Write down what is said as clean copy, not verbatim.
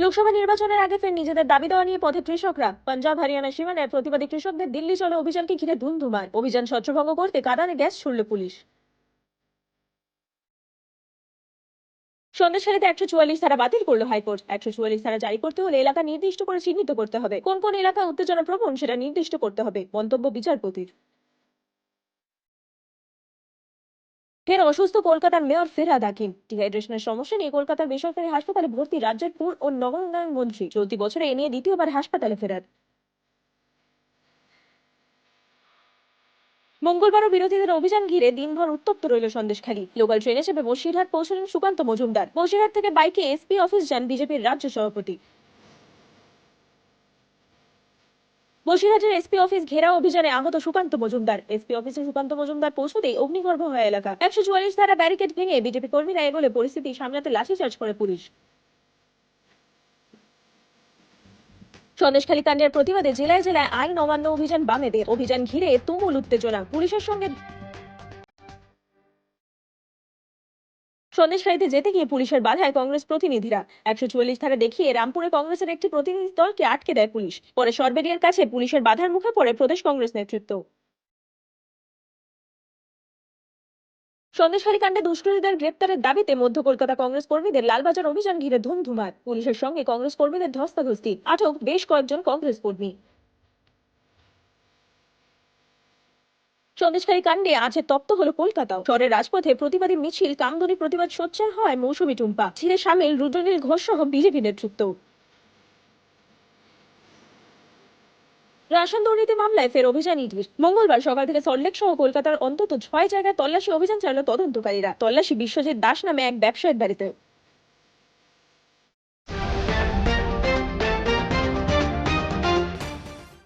লোকসভা নির্বাচনের আগে ফের নিজেদের দাবি দেওয়া নিয়ে পথে কৃষকরা। পাঞ্জাব হরিয়ানা সীমানায় প্রতিবাদী কৃষকদের দিল্লি চলো অভিযানকে ঘিরে ধুমধুমার। অভিযান ছত্রভঙ্গ করতে কাঁদানে গ্যাস ছুড়ল পুলিশ। সন্দেশখালীতে 144 ধারা বাতিল করলো হাইকোর্ট। 144 ধারা জারি করতে হলে এলাকা নির্দিষ্ট করে চিহ্নিত করতে হবে, কোন কোন এলাকা উত্তেজনা প্রবণ সেটা নির্দিষ্ট করতে হবে, মন্তব্য বিচারপতির। ফের অসুস্থ কলকাতার মেয়র ফিরহাদ হাকিম। ডিহাইড্রেশনের সমস্যা নিয়ে কলকাতার বেসরকারি হাসপাতালে ভর্তি রাজ্যের পুর ও নগর উন্নয়ন মন্ত্রী। চলতি বছরে এ নিয়ে দ্বিতীয়বার হাসপাতালে ফেরার। মঙ্গলবারও বিরোধীদের অভিযান ঘিরে দিনভর উত্তপ্ত রইল সন্দেশখালী। লোকাল ট্রেনে চেপে বসিরহাট পৌঁছলেন সুকান্ত মজুমদার। বসিরহাট থেকে বাইকে এসপি অফিস যান বিজেপির রাজ্য সভাপতি। বসিরহাটের এসপি অফিস ঘেরাও অভিযানে আহত সুকান্ত মজুমদার। এসপি অফিসে সুকান্ত মজুমদার পৌঁছতেই অগ্নিগর্ভ হয় এলাকা। 144 ধারা ব্যারিকেড ভেঙে বিজেপি কর্মীরা এগোলে পরিস্থিতি সামলাতে লাঠিচার্জ করে পুলিশ। সন্দেশখালী কাণ্ডের প্রতিবাদে জেলায় জেলায় আইন অমান্য অভিযান বামেদের। অভিযান ঘিরে তুমুল উত্তেজনা। পুলিশের সঙ্গে সন্দেশখালীতে যেতে গিয়ে পুলিশের বাধায় কংগ্রেস প্রতিনিধিরা। 144 ধারা দেখিয়ে রামপুরে কংগ্রেসের একটি প্রতিনিধি দলকে আটকে দেয় পুলিশ। পরে সরবেরিয়ার কাছে পুলিশের বাধার মুখে পড়ে প্রদেশ কংগ্রেস নেতৃত্ব। সন্দেশখালী কাণ্ডে দুষ্কৃতীদের গ্রেপ্তারের দাবিতে মধ্য কলকাতা কংগ্রেস কর্মীদের লালবাজার অভিযান ঘিরে ধুমধুমার। পুলিশের সঙ্গে কংগ্রেস কর্মীদের ধস্তাধস্তি, আটক বেশ কয়েকজন কংগ্রেস কর্মী। সন্দেশখালী কাণ্ডে আজ তপ্ত হলো কলকাতাও। শহরের রাজপথে প্রতিবাদী মিছিল, কামদুনি প্রতিবাদ সোচ্চার হয় মৌসুমী টুম্পা। ছিঁড়ে সামিল রুদ্রনীল ঘোষ সহ বিজেপি নেতৃত্ব। রাশন দুর্নীতি মামলায় ফের অভিযান ইডির। মঙ্গলবার সকাল থেকে সল্টলেক সহ কলকাতার অন্তত 6 জায়গায় তল্লাশি অভিযান চালালো তদন্তকারীরা। তল্লাশি বিশ্বজিৎ দাস নামে এক ব্যবসায়ীর বাড়িতে।